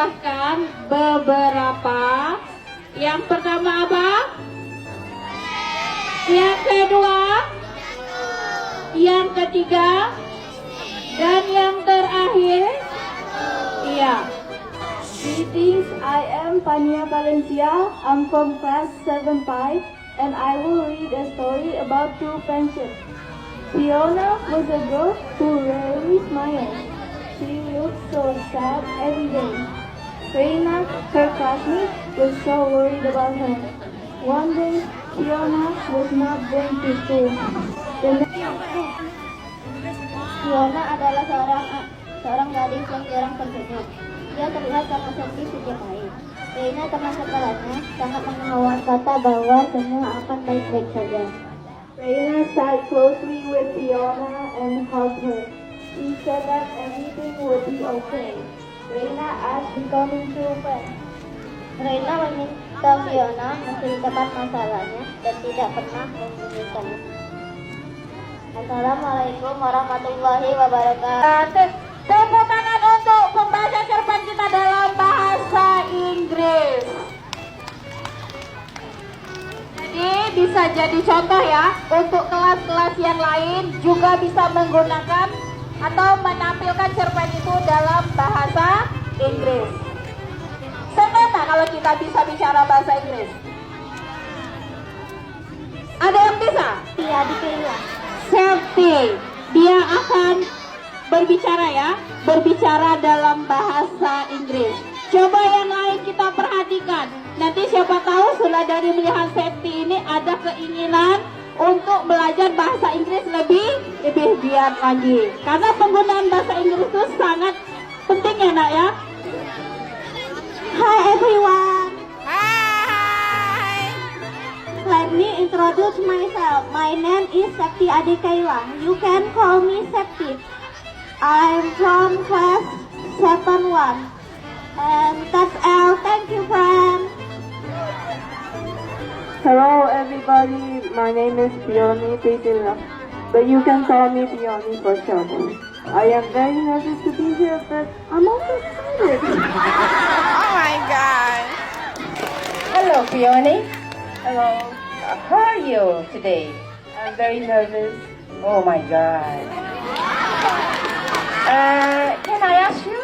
menambahkan beberapa. Yang pertama apa? Yang kedua? Yang ketiga? Dan yang terakhir? Iya. Greetings, I am Pania Valencia. I'm from class 7-5 and I will read a story about two friendships. Fiona was a girl who rarely smiled. She looked so sad every day. Reina, her classmate, was so worried about her. One day, Fiona was not going to school. Fiona adalah seorang gadis yang jarang tersenyum. Dia terlihat sangat sedih setiap hari. Reina, teman sekolahnya, sangat menghawat kata bahwa semua akan baik-baik saja. Reina sat closely with Fiona and hugged her. She said that everything would be okay. Reina asked becoming true friends. Reina meminta Fiona menceritakan masalahnya dan tidak pernah menyembunyikannya. Assalamualaikum warahmatullahi wabarakatuh. Tepuk tangan untuk pembaca cerpen kita dalam bahasa Inggris. Jadi bisa jadi contoh ya untuk kelas-kelas yang lain juga bisa menggunakan atau menampilkan cerpen itu dalam bahasa Inggris. Senang nggak kalau kita bisa bicara bahasa Inggris? Ada yang bisa? Iya, dipilih. Septi, dia akan berbicara dalam bahasa Inggris. Coba yang lain kita perhatikan. Nanti siapa tahu sudah dari melihat Septi ini ada keinginan untuk belajar bahasa Inggris lebih giat lagi. Karena penggunaan bahasa Inggris itu sangat penting ya nak ya. Hi everyone. Hai. Let me introduce myself. My name is Septi Adekaila. You can call me Septi. I'm from class 7-1. And that's all. Thank you, friend. Hello everybody, my name is Peony Priscilla, but you can call me Peony for short. I am very nervous to be here, but I'm also excited. Oh my God. Hello, Peony. Hello, How are you today? I'm very nervous. Oh my God. Can I ask you?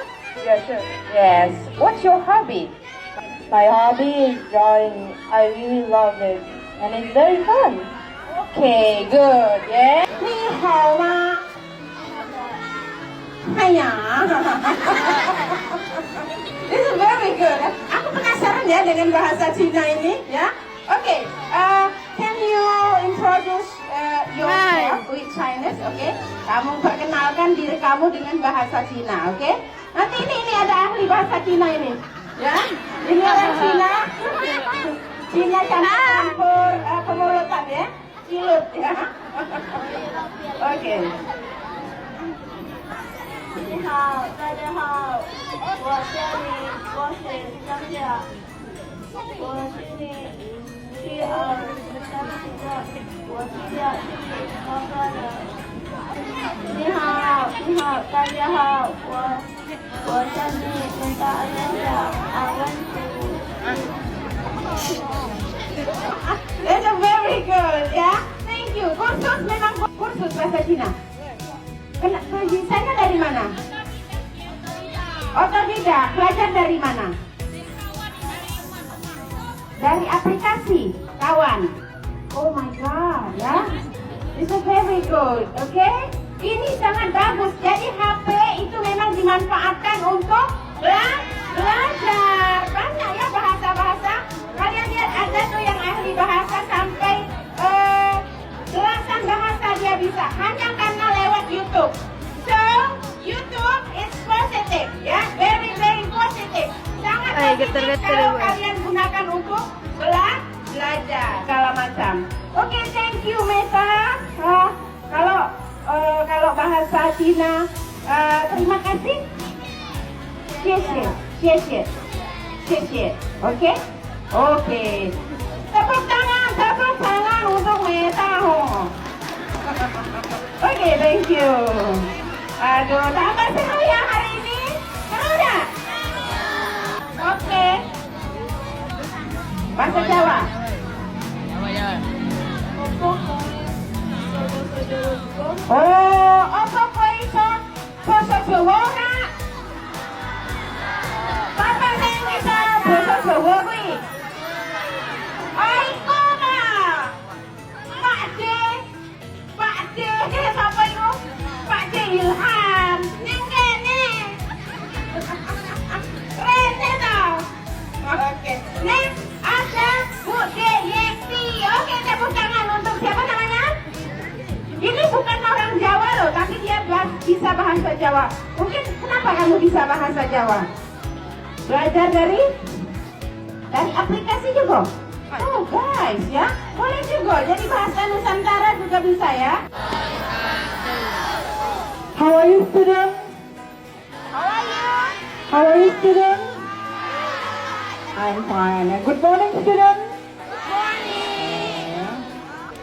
Yeah, sure. Yes. What's your hobby? My hobby is drawing. I really love it, and it's very fun. Okay, good. Yeah. 你好吗？哎呀 This is very good. Aku penasaran ya dengan bahasa Cina ini ya. Okay, can you introduce yourself with Chinese? Okay, kamu perkenalkan diri kamu dengan bahasa Cina. Okay, nanti ini ada ahli bahasa Cina ini ya. Ini orang Cina. Cina campur pemorotan ya. Cilut ya. Okay. 你好，大家好，我是张夏，我是你第二三十个，我是要去高高的。你好，大家好，我是你们的安文图。That's a very good ya. Thank you. Kursus memang kursus bahasa Cina. Bisanya dari mana? Otodidak. Belajar dari mana? Dari aplikasi kawan. Oh my God ya. This is very good. Okay? Ini sangat bagus. Jadi HP itu memang dimanfaatkan untuk belajar. Banyak ya bahasa-bahasa. Kalian lihat ada tuh yang ahli bahasa sampai belasan bahasa dia bisa hanya karena lewat YouTube. So YouTube is positive, ya, very positive. Sangat positif kalau kalian gunakan untuk belajar segala macam. Oke, thank you Meta. Kalau bahasa Cina, terima kasih. Xie. Oke. Tepuk tangan untuk Meta. Oke, thank you. Aduh, tambah seru ya hari ini. Seru dah? Bahasa Jawa. Oh, apa kau iso bahasa Jawa nak? Papa saya bisa bahasa Jawa kuwi. Oh, iku nak. Pak D. Sapa iku? Pak D Ilham. Ning kene. Rene tau. Oke. Nih, ada Bu D Yeti. Oke, tepuk tangan untuk siapa namanya? Ini bukan orang Jawa loh, tapi dia bisa bahasa Jawa. Mungkin kenapa kamu bisa bahasa Jawa? Belajar dari aplikasi juga? Oh guys ya, boleh juga. Jadi bahasa Nusantara juga bisa ya. How are you, student? How are you, student? I'm fine. Good morning, student.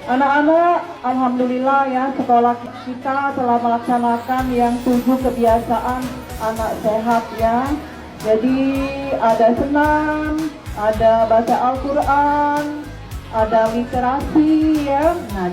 Anak-anak, alhamdulillah ya, sekolah kita telah melaksanakan yang 7 kebiasaan anak sehat ya. Jadi ada senam, ada baca Al-Quran, ada literasi ya. Nah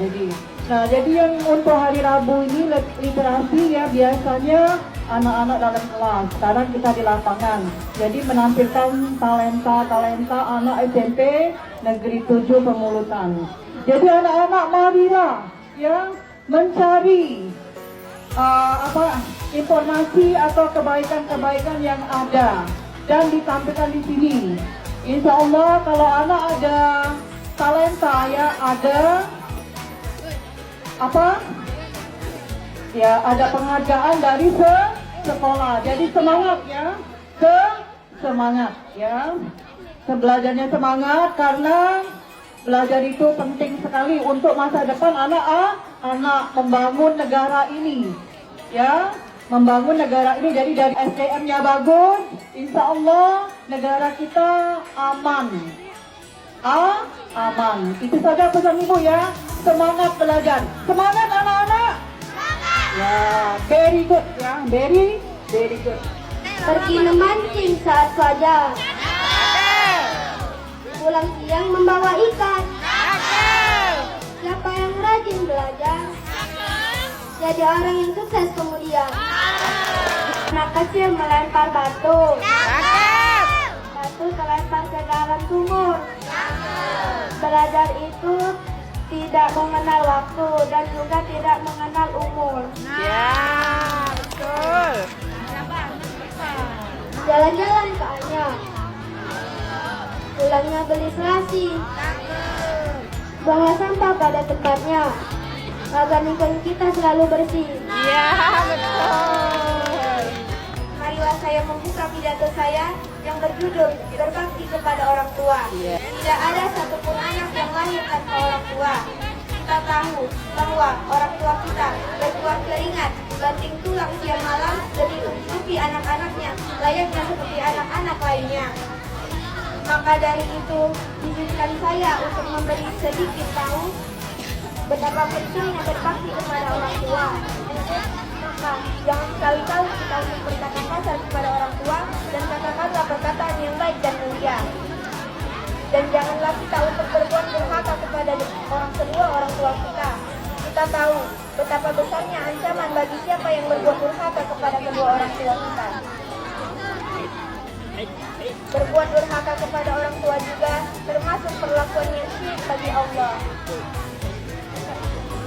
jadi yang untuk hari Rabu ini literasi ya, biasanya anak-anak dalam kelas. Sekarang kita di lapangan. Jadi menampilkan talenta anak SMP Negeri 7 Pemulutan. Jadi anak-anak marilah ya mencari informasi atau kebaikan-kebaikan yang ada dan ditampilkan di sini. Insya Allah kalau anak ada talenta ya, ada ada penghargaan dari sekolah. Jadi semangat ya, semangat ya. Belajarnya semangat karena belajar itu penting sekali untuk masa depan anak membangun negara ini. Ya, membangun negara ini. Jadi dari SDM-nya bagus, insya Allah negara kita aman. Aman. Itu saja pesan ibu ya. Semangat belajar. Semangat anak-anak. Ya, very good ya, very good. Pergi memancing saat fajar. Pulang siang membawa ikan. Siapa yang rajin belajar jadi orang yang sukses kemudian. Anak kecil melempar batu. Batu terlempar ke dalam sumur. Belajar itu tidak mengenal waktu dan juga tidak mengenal umur. Ya, betul. Jalan-jalan ke Anyar. Pulangnya beli selasi. Buanglah sampah pada tempatnya agar lingkungan kita selalu bersih. Ya, betul. Marilah saya membuka pidato saya yang berjudul Berbakti kepada Orang Tua. Tidak ada satupun anak yang lahir tanpa orang tua. Kita tahu bahwa orang tua kita berbuat keringat, banting tulang siang malam demi menghidupi anak-anaknya layaknya seperti anak-anak lainnya. Maka dari itu, izinkan saya untuk memberi sedikit tahu betapa pentingnya berbakti kepada orang tua. Maka jangan sekali-kali kita untuk berkata kasar kepada orang tua dan katakanlah perkataan yang baik dan mulia. Dan janganlah kita untuk berbuat durhaka kepada kedua orang tua kita. Kita tahu betapa besarnya ancaman bagi siapa yang berbuat durhaka kepada kedua orang tua kita. Berbuat durhaka kepada orang tua juga termasuk perlakuan yang syirik bagi Allah.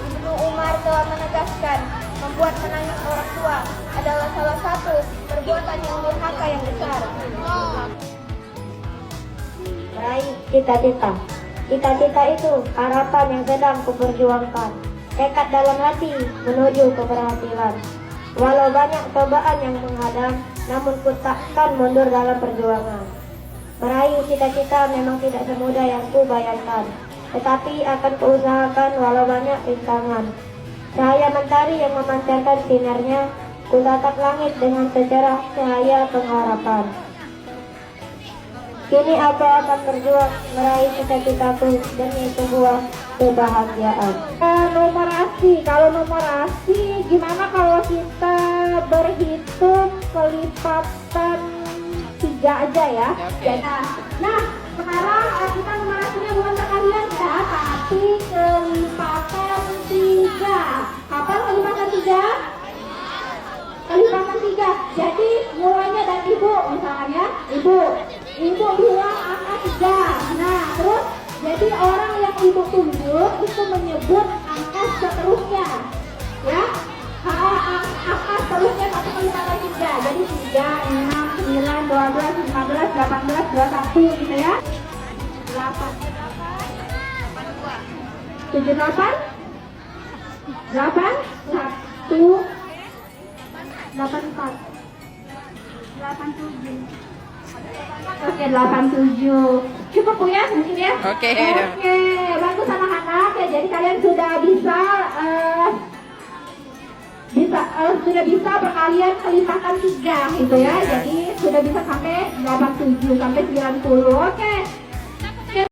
Ibnu Umar telah menegaskan, membuat menangis orang tua adalah salah satu perbuatan yang durhaka yang besar. Meraih cita-cita. Cita-cita itu harapan yang sedang kuperjuangkan. Tekad dalam hati menuju keberhasilan. Walau banyak cobaan yang menghadang, namun ku takkan mundur dalam perjuangan. Meraih cita-cita memang tidak semudah yang ku bayangkan, tetapi akan kuusahakan walau banyak rintangan. Cahaya mentari yang memancarkan sinarnya, ku tatap langit dengan secerah cahaya pengharapan. Kini aku akan berjuang meraih cita-citaku demi sebuah kebahagiaan. Numerasi, kalau numerasi gimana kalau kita berhitung kelipatan 3 aja ya? Oke. Nah, Sekarang kita numerasinya bukan sekalian ya, tapi kelipatan 3. Hafal kelipatan 3? Kelipatan 3. Jadi mulainya dari ibu, misalnya ibu bilang angka 3. Nah, terus jadi orang yang ibu tunjuk itu menyebut angka seterusnya, ya. Angka seterusnya satu kelipatan 3. Jadi 3, 6, 9, 12, 15, 18, 21 gitu ya. 8. 78. 8. 1. 84. 87. Oke, 87. Cukup Bu ya, mungkin ya? Oke. Oke, bagus anak-anak ya. Jadi kalian sudah bisa sudah bisa perkalian kelipatan 3 gitu ya. Jadi sudah bisa sampai 87 sampai 90. Oke.